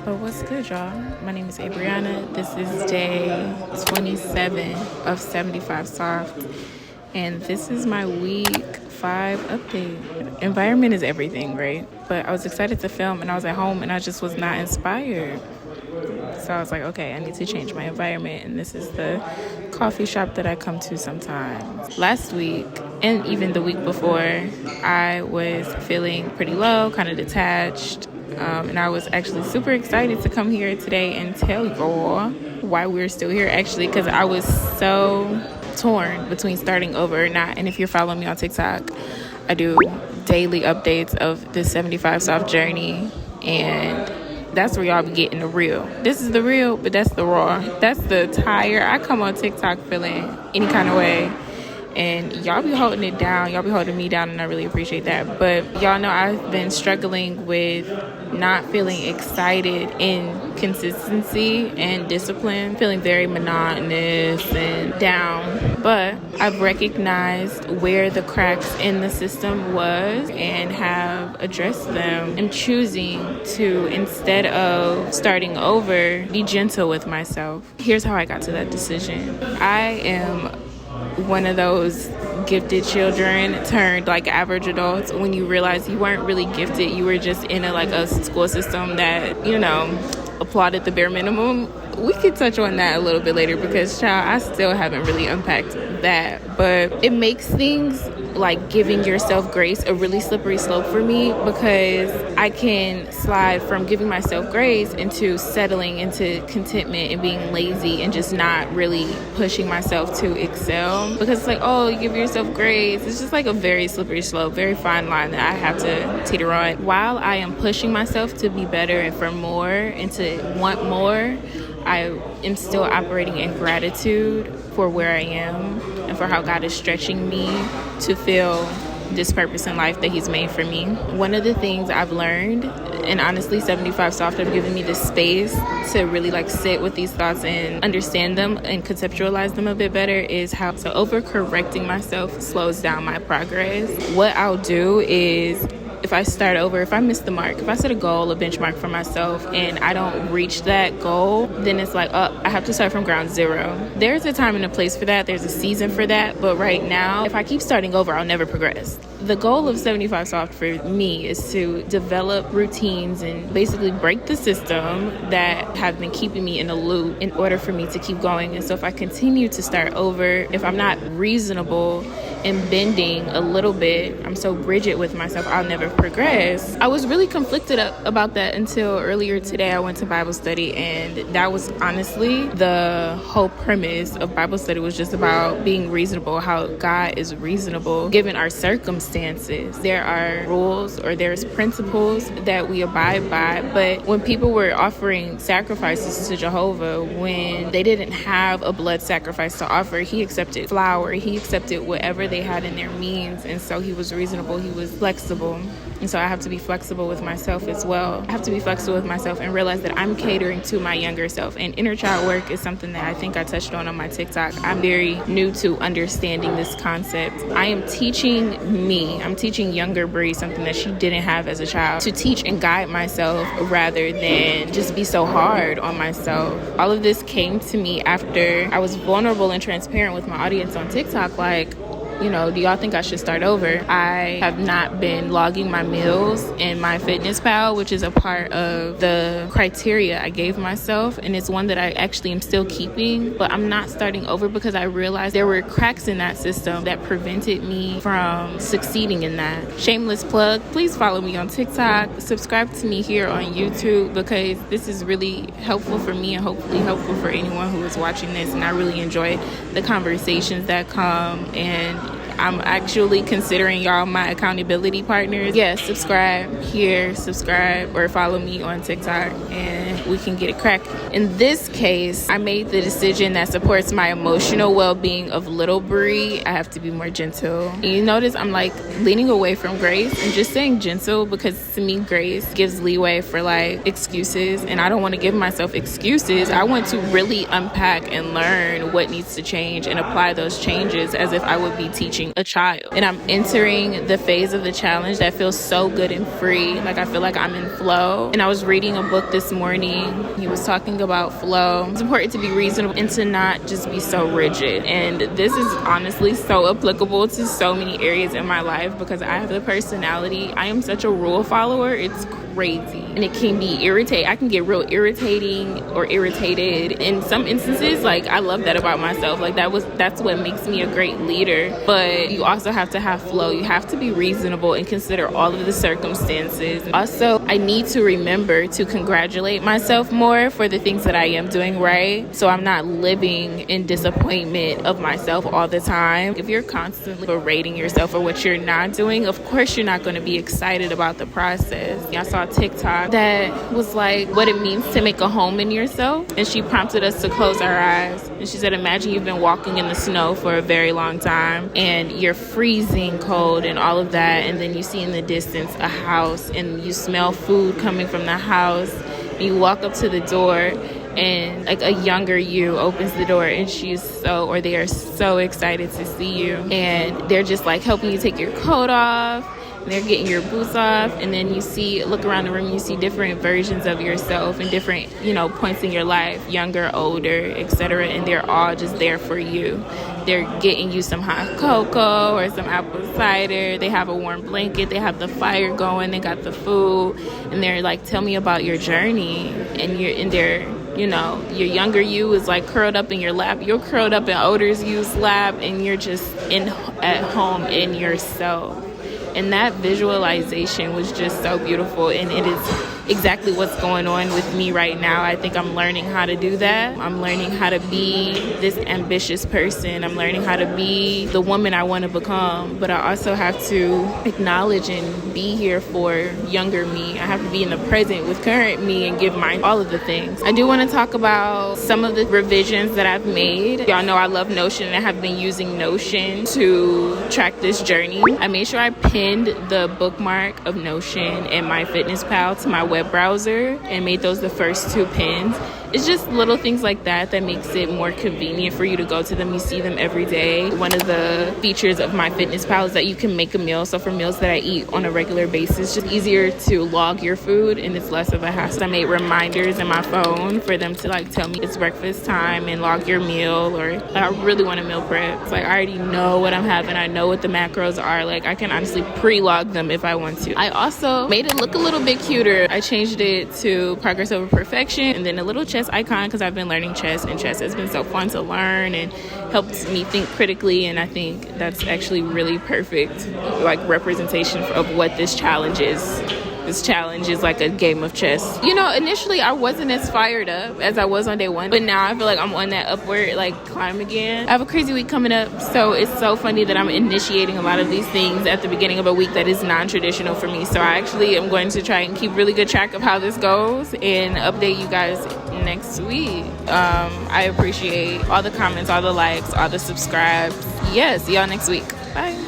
But what's good, y'all? My name is Abriana. This is day 27 of 75 Soft. And this is my week 5 update. Environment is everything, right? But I was excited to film and I was at home and I just was not inspired. So I was like, okay, I need to change my environment. And this is the coffee shop that I come to sometimes. Last week, and even the week before, I was feeling pretty low, kind of detached. And I was actually super excited to come here today and tell y'all why we're still here, actually, because I was so torn between starting over or not. And if you're following me on TikTok, I do daily updates of the 75 Soft journey, and that's where y'all be getting the real. This is the real, but that's the raw. That's the tire. I come on TikTok feeling any kind of way, and y'all be holding it down. Y'all be holding me down, and I really appreciate that. But y'all know I've been struggling with not feeling excited in consistency and discipline, feeling very monotonous and down. But I've recognized where the cracks in the system was and have addressed them. I'm choosing to, instead of starting over, be gentle with myself. Here's how I got to that decision. I am one of those gifted children turned like average adults. When you realize you weren't really gifted, you were just in a school system that, applauded the bare minimum. We could touch on that a little bit later because, child, I still haven't really unpacked that. But it makes things like giving yourself grace a really slippery slope for me, because I can slide from giving myself grace into settling into contentment and being lazy and just not really pushing myself to excel. Because it's like, oh, you give yourself grace. It's just like a very slippery slope, very fine line that I have to teeter on. While I am pushing myself to be better and for more and to want more, I am still operating in gratitude for where I am and for how God is stretching me to feel this purpose in life that He's made for me. One of the things I've learned, and honestly 75 Soft have given me the space to really sit with these thoughts and understand them and conceptualize them a bit better, is how overcorrecting myself slows down my progress. What I'll do is, if I start over, if I miss the mark, if I set a goal, a benchmark for myself, and I don't reach that goal, then it's like, I have to start from ground zero. There's a time and a place for that. There's a season for that. But right now, if I keep starting over, I'll never progress. The goal of 75 Soft for me is to develop routines and basically break the system that have been keeping me in a loop in order for me to keep going. And so if I continue to start over, if I'm not reasonable and bending a little bit, I'm so rigid with myself, I'll never progress. I was really conflicted about that until earlier today. I went to Bible study, and that was honestly the whole premise of Bible study, was just about being reasonable, how God is reasonable given our circumstances. There are rules or there's principles that we abide by, but when people were offering sacrifices to Jehovah, when they didn't have a blood sacrifice to offer, He accepted flour, He accepted whatever they had in their means. And so He was reasonable, He was flexible. And so I have to be flexible with myself as well. I have to be flexible with myself and realize that I'm catering to my younger self. And inner child work is something that I think I touched on my TikTok. I'm very new to understanding this concept. I am teaching I'm teaching younger Bree something that she didn't have as a child, to teach and guide myself rather than just be so hard on myself. All of this came to me after I was vulnerable and transparent with my audience on TikTok. Do y'all think I should start over? I have not been logging my meals in my Fitness Pal, which is a part of the criteria I gave myself, and it's one that I actually am still keeping, but I'm not starting over because I realized there were cracks in that system that prevented me from succeeding in that. Shameless plug, please follow me on TikTok, subscribe to me here on YouTube, because this is really helpful for me and hopefully helpful for anyone who is watching this, and I really enjoy the conversations that come, and I'm actually considering y'all my accountability partners. Yes, subscribe here, subscribe, or follow me on TikTok, and we can get it cracking. In this case, I made the decision that supports my emotional well-being of little Bree. I have to be more gentle. And you notice I'm leaning away from grace and just saying gentle, because to me, grace gives leeway for excuses, and I don't want to give myself excuses. I want to really unpack and learn what needs to change and apply those changes as if I would be teaching a child. And I'm entering the phase of the challenge that feels so good and free. I feel like I'm in flow. And I was reading a book this morning beginning. He was talking about flow. It's important to be reasonable and to not just be so rigid. And this is honestly so applicable to so many areas in my life because I have the personality. I am such a rule follower. It's crazy. And it can be irritating. I can get real irritating or irritated. In some instances, like, I love that about myself. Like, that's what makes me a great leader. But you also have to have flow. You have to be reasonable and consider all of the circumstances. Also, I need to remember to congratulate myself more for the things that I am doing right. So I'm not living in disappointment of myself all the time. If you're constantly berating yourself for what you're not doing, of course you're not going to be excited about the process. I saw TikTok that was like what it means to make a home in yourself, and she prompted us to close our eyes, and she said, imagine you've been walking in the snow for a very long time and you're freezing cold and all of that, and then you see in the distance a house and you smell food coming from the house, and you walk up to the door and like a younger you opens the door and they are so excited to see you, and they're just like helping you take your coat off. They're getting your boots off, and then look around the room, you see different versions of yourself and different, points in your life, younger, older, etc. And they're all just there for you. They're getting you some hot cocoa or some apple cider. They have a warm blanket. They have the fire going. They got the food, and they're like, tell me about your journey. And you're in there. Your younger you is like curled up in your lap. You're curled up in older you's lap, and you're just at home in yourself. And that visualization was just so beautiful, and it is exactly what's going on with me right now. I think I'm learning how to do that. I'm learning how to be this ambitious person. I'm learning how to be the woman I want to become, but I also have to acknowledge and be here for younger me. I have to be in the present with current me and give mine all of the things. I do want to talk about some of the revisions that I've made. Y'all know I love Notion, and I have been using Notion to track this journey. I made sure I pinned the bookmark of Notion and MyFitnessPal to my web browser and made those the first 2 pins. It's just little things like that makes it more convenient for you to go to them. You see them every day. One of the features of MyFitnessPal is that you can make a meal. So for meals that I eat on a regular basis, it's just easier to log your food, and it's less of a hassle. I made reminders in my phone for them to like tell me it's breakfast time and log your meal, or I really want to meal prep. It's like I already know what I'm having. I know what the macros are. Like I can honestly pre-log them if I want to. I also made it look a little bit cuter. I changed it to Progress Over Perfection, and then a little chess icon because I've been learning chess, and chess has been so fun to learn and helps me think critically, and I think that's actually really perfect like representation of what this challenge is. This challenge is like a game of chess. Initially I wasn't as fired up as I was on day one, but now I feel like I'm on that upward like climb again. I have a crazy week coming up, so it's so funny that I'm initiating a lot of these things at the beginning of a week that is non-traditional for me. So I actually am going to try and keep really good track of how this goes and update you guys next week. I appreciate all the comments, all the likes, all the subscribes. Yes, see y'all next week. Bye.